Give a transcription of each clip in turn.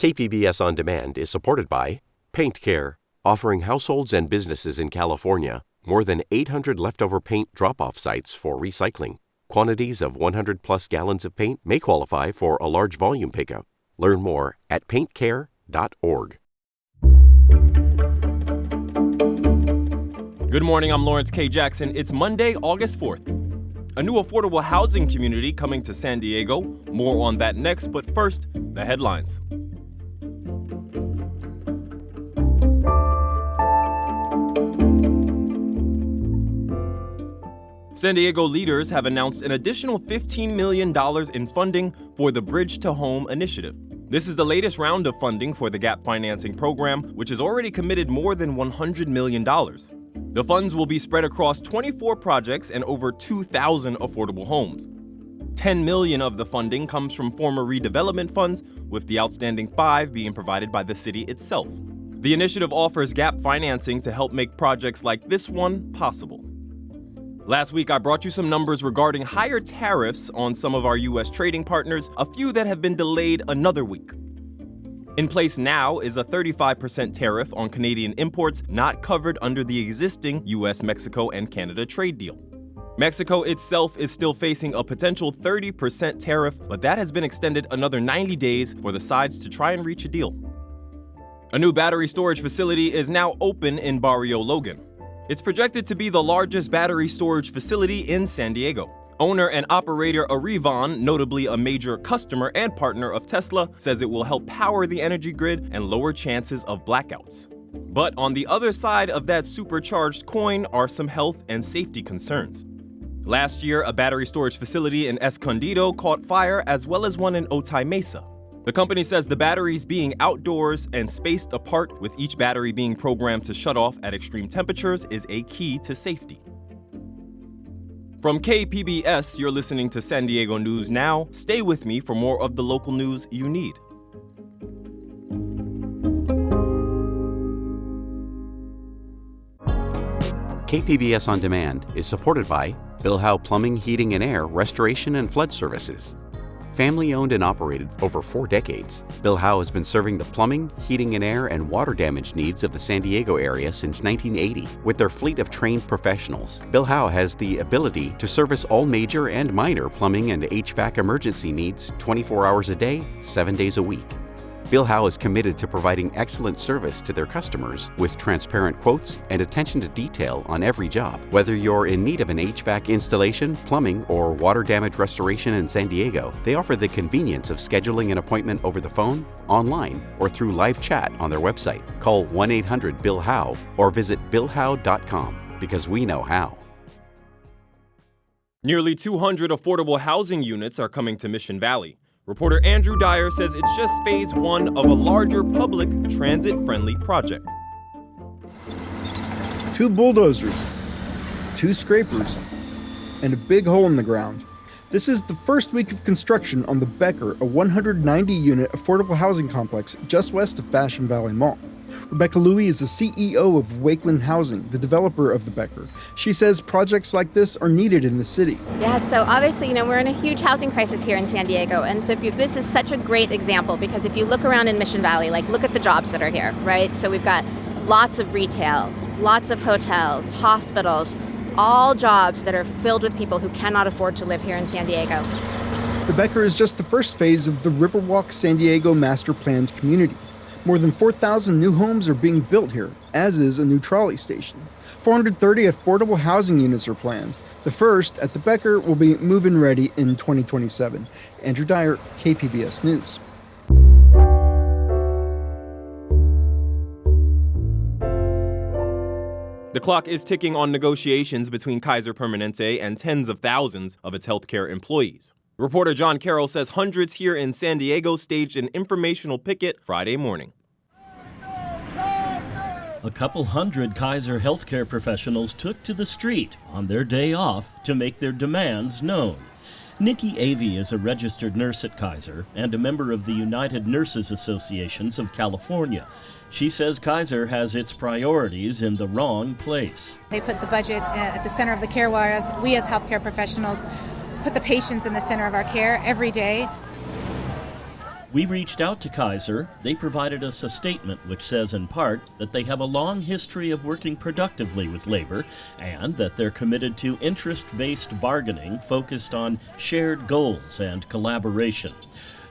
KPBS On Demand is supported by Paint Care, offering households and businesses in California more than 800 leftover paint drop-off sites for recycling. Quantities of 100-plus gallons of paint may qualify for a large volume pickup. Learn more at paintcare.org. Good morning, I'm Lawrence K. Jackson. It's Monday, August 4th. A new affordable housing community coming to San Diego. More on that next, but first, the headlines. San Diego leaders have announced an additional $15 million in funding for the Bridge to Home initiative. This is the latest round of funding for the GAP financing program, which has already committed more than $100 million. The funds will be spread across 24 projects and over 2,000 affordable homes. $10 million of the funding comes from former redevelopment funds, with the outstanding $5 being provided by the city itself. The initiative offers GAP financing to help make projects like this one possible. Last week, I brought you some numbers regarding higher tariffs on some of our U.S. trading partners, a few that have been delayed another week. In place now is a 35% tariff on Canadian imports not covered under the existing U.S., Mexico, and Canada trade deal. Mexico itself is still facing a potential 30% tariff, but that has been extended another 90 days for the sides to try and reach a deal. A new battery storage facility is now open in Barrio Logan. It's projected to be the largest battery storage facility in San Diego. Owner and operator Arrivan, notably a major customer and partner of Tesla, says it will help power the energy grid and lower chances of blackouts. But on the other side of that supercharged coin are some health and safety concerns. Last year, a battery storage facility in Escondido caught fire, as well as one in Otay Mesa. The company says the batteries being outdoors and spaced apart, with each battery being programmed to shut off at extreme temperatures, is a key to safety. From KPBS, you're listening to San Diego News Now. Stay with me for more of the local news you need. KPBS On Demand is supported by Bill Howe Plumbing, Heating and Air, Restoration and Flood Services. Family-owned and operated for over 4 decades, Bill Howe has been serving the plumbing, heating and air, and water damage needs of the San Diego area since 1980. With their fleet of trained professionals, Bill Howe has the ability to service all major and minor plumbing and HVAC emergency needs 24 hours a day, 7 days a week. Bill Howe is committed to providing excellent service to their customers with transparent quotes and attention to detail on every job. Whether you're in need of an HVAC installation, plumbing, or water damage restoration in San Diego, they offer the convenience of scheduling an appointment over the phone, online, or through live chat on their website. Call 1-800-BILL-HOWE or visit billhowe.com, because we know how. Nearly 200 affordable housing units are coming to Mission Valley. Reporter Andrew Dyer says it's just phase one of a larger public transit-friendly project. 2 bulldozers, 2 scrapers, and a big hole in the ground. This is the first week of construction on the Becker, a 190-unit affordable housing complex just west of Fashion Valley Mall. Rebecca Louie is the CEO of Wakeland Housing, the developer of the Becker. She says projects like this are needed in the city. Yeah, so obviously, we're in a huge housing crisis here in San Diego. And so this is such a great example, because if you look around in Mission Valley, look at the jobs that are here, right? So we've got lots of retail, lots of hotels, hospitals, all jobs that are filled with people who cannot afford to live here in San Diego. The Becker is just the first phase of the Riverwalk San Diego Master Planned community. More than 4,000 new homes are being built here, as is a new trolley station. 430 affordable housing units are planned. The first, at the Becker, will be move-in ready in 2027. Andrew Dyer, KPBS News. The clock is ticking on negotiations between Kaiser Permanente and tens of thousands of its healthcare employees. Reporter John Carroll says hundreds here in San Diego staged an informational picket Friday morning. A couple hundred Kaiser healthcare professionals took to the street on their day off to make their demands known. Nikki Avey is a registered nurse at Kaiser and a member of the United Nurses Associations of California. She says Kaiser has its priorities in the wrong place. They put the budget at the center of the care, whereas we as healthcare professionals put the patients in the center of our care every day. We reached out to Kaiser. They provided us a statement which says in part that they have a long history of working productively with labor and that they're committed to interest-based bargaining focused on shared goals and collaboration.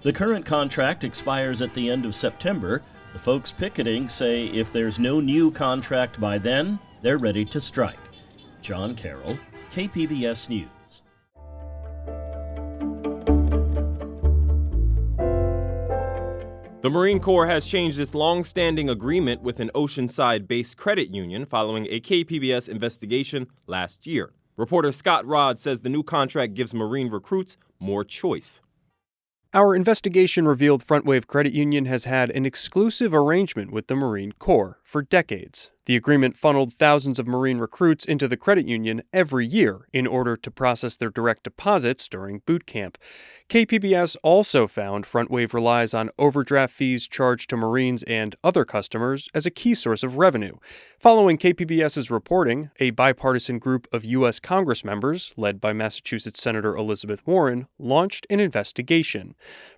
The current contract expires at the end of September. The folks picketing say if there's no new contract by then, they're ready to strike. John Carroll, KPBS News. The Marine Corps has changed its long-standing agreement with an Oceanside-based credit union following a KPBS investigation last year. Reporter Scott Rodd says the new contract gives Marine recruits more choice. Our investigation revealed FrontWave Credit Union has had an exclusive arrangement with the Marine Corps for decades. The agreement funneled thousands of Marine recruits into the credit union every year in order to process their direct deposits during boot camp. KPBS also found FrontWave relies on overdraft fees charged to Marines and other customers as a key source of revenue. Following KPBS's reporting, a bipartisan group of U.S. Congress members, led by Massachusetts Senator Elizabeth Warren, launched an investigation.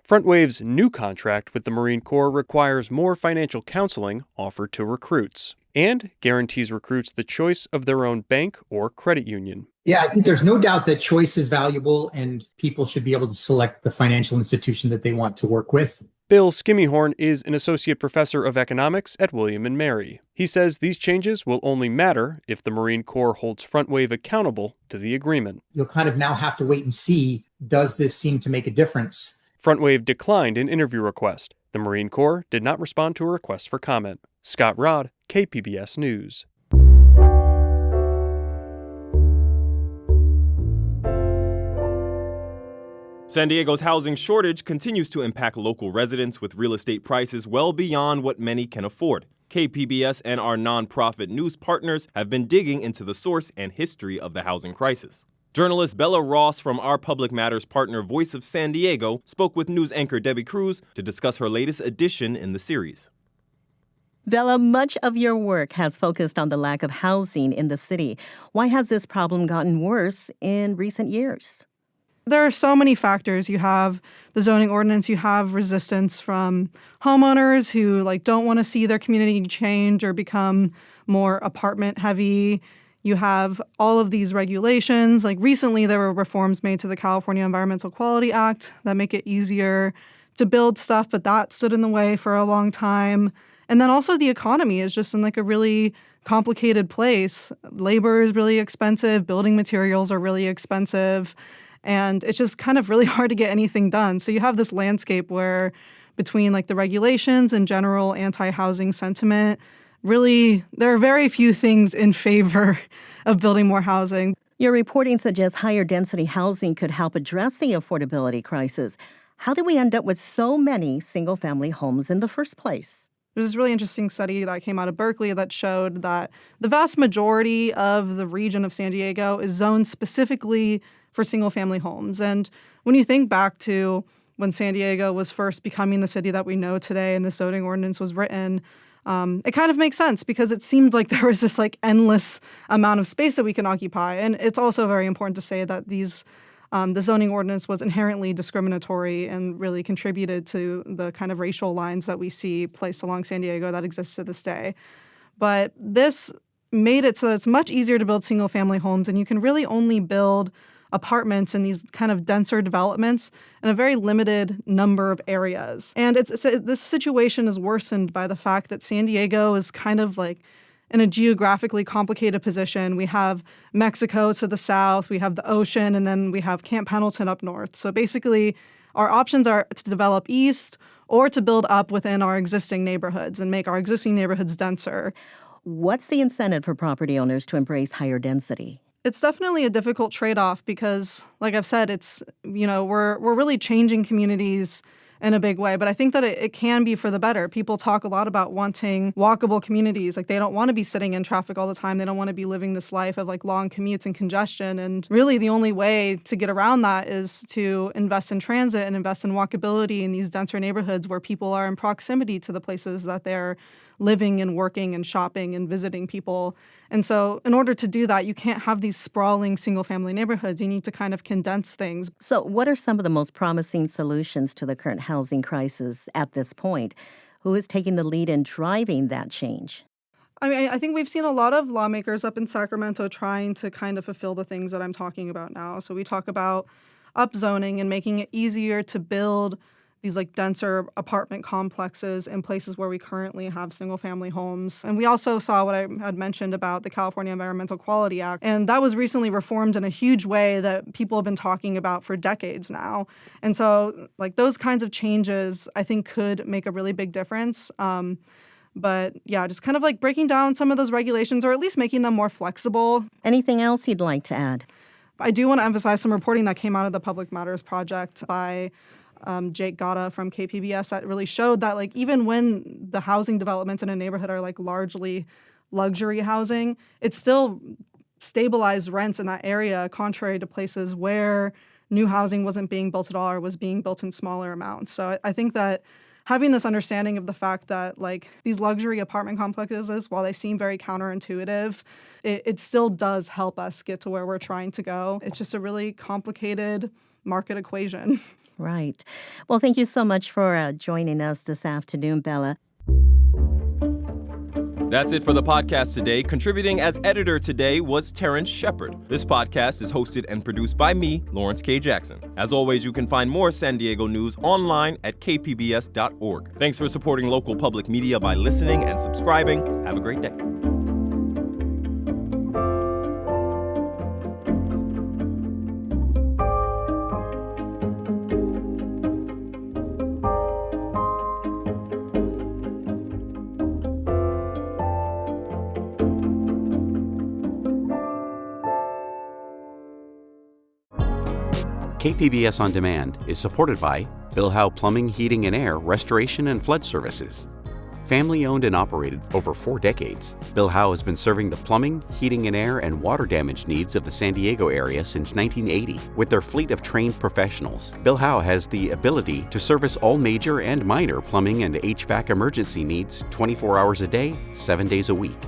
FrontWave's new contract with the Marine Corps requires more financial counseling offered to recruits and guarantees recruits the choice of their own bank or credit union. Yeah, I think there's no doubt that choice is valuable and people should be able to select the financial institution that they want to work with. Bill Skimmyhorn is an associate professor of economics at William & Mary. He says these changes will only matter if the Marine Corps holds FrontWave accountable to the agreement. You'll kind of now have to wait and see, does this seem to make a difference? FrontWave declined an interview request. The Marine Corps did not respond to a request for comment. Scott Rodd, KPBS News. San Diego's housing shortage continues to impact local residents with real estate prices well beyond what many can afford. KPBS and our nonprofit news partners have been digging into the source and history of the housing crisis. Journalist Bella Ross from our Public Matters partner Voice of San Diego spoke with news anchor Debbie Cruz to discuss her latest edition in the series. Bella, much of your work has focused on the lack of housing in the city. Why has this problem gotten worse in recent years? There are so many factors. You have the zoning ordinance, you have resistance from homeowners who don't want to see their community change or become more apartment heavy. You have all of these regulations. Recently there were reforms made to the California Environmental Quality Act that make it easier to build stuff, but that stood in the way for a long time. And then also the economy is just in a really complicated place. Labor is really expensive, building materials are really expensive, and it's just kind of really hard to get anything done. So you have this landscape where between the regulations and general anti-housing sentiment, really there are very few things in favor of building more housing. Your reporting suggests higher density housing could help address the affordability crisis. How did we end up with so many single-family homes in the first place? There's this really interesting study that came out of Berkeley that showed that the vast majority of the region of San Diego is zoned specifically for single-family homes. And when you think back to when San Diego was first becoming the city that we know today and the zoning ordinance was written, it kind of makes sense because it seemed like there was this endless amount of space that we can occupy. And it's also very important to say that the zoning ordinance was inherently discriminatory and really contributed to the kind of racial lines that we see placed along San Diego that exist to this day. But this made it so that it's much easier to build single-family homes, and you can really only build apartments in these kind of denser developments in a very limited number of areas. And this situation is worsened by the fact that San Diego is kind of in a geographically complicated position. We have Mexico to the south, we have the ocean, and then we have Camp Pendleton up north. So basically, our options are to develop east or to build up within our existing neighborhoods and make our existing neighborhoods denser. What's the incentive for property owners to embrace higher density? It's definitely a difficult trade-off because, like I've said, it's, we're really changing communities in a big way. But I think that it can be for the better. People talk a lot about wanting walkable communities. They don't want to be sitting in traffic all the time. They don't want to be living this life of long commutes and congestion. And really the only way to get around that is to invest in transit and invest in walkability in these denser neighborhoods where people are in proximity to the places that they're living and working and shopping and visiting people. And so in order to do that, you can't have these sprawling single-family neighborhoods. You need to kind of condense things. So what are some of the most promising solutions to the current housing crisis at this point. Who is taking the lead in driving that change? I mean, I think we've seen a lot of lawmakers up in Sacramento trying to kind of fulfill the things that I'm talking about now. So we talk about upzoning and making it easier to build these like denser apartment complexes in places where we currently have single family homes. And we also saw what I had mentioned about the California Environmental Quality Act. And that was recently reformed in a huge way that people have been talking about for decades now. And so like those kinds of changes, I think, could make a really big difference. But yeah, just kind of like breaking down some of those regulations or at least making them more flexible. Anything else you'd like to add? I do want to emphasize some reporting that came out of the Public Matters Project by Jake Gatta from KPBS that really showed that like even when the housing developments in a neighborhood are like largely luxury housing, it's still stabilized rents in that area, contrary to places where new housing wasn't being built at all or was being built in smaller amounts. So I think that having this understanding of the fact that like these luxury apartment complexes, while they seem very counterintuitive, it still does help us get to where we're trying to go. It's just a really complicated market equation. Right. Well, thank you so much for joining us this afternoon, Bella. That's it for the podcast today. Contributing as editor today was Terrence Shepard. This podcast is hosted and produced by me, Lawrence K. Jackson. As always, you can find more San Diego news online at kpbs.org. Thanks for supporting local public media by listening and subscribing. Have a great day. KPBS On Demand is supported by Bill Howe Plumbing, Heating and Air, Restoration and Flood Services. Family owned and operated over 4 decades, Bill Howe has been serving the plumbing, heating and air, and water damage needs of the San Diego area since 1980. With their fleet of trained professionals, Bill Howe has the ability to service all major and minor plumbing and HVAC emergency needs 24 hours a day, 7 days a week.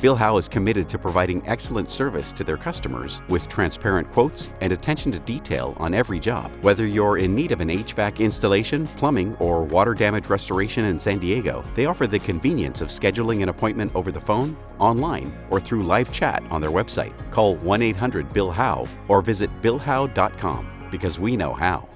Bill Howe is committed to providing excellent service to their customers with transparent quotes and attention to detail on every job. Whether you're in need of an HVAC installation, plumbing, or water damage restoration in San Diego, they offer the convenience of scheduling an appointment over the phone, online, or through live chat on their website. Call 1-800-BILL-HOWE or visit billhowe.com because we know how.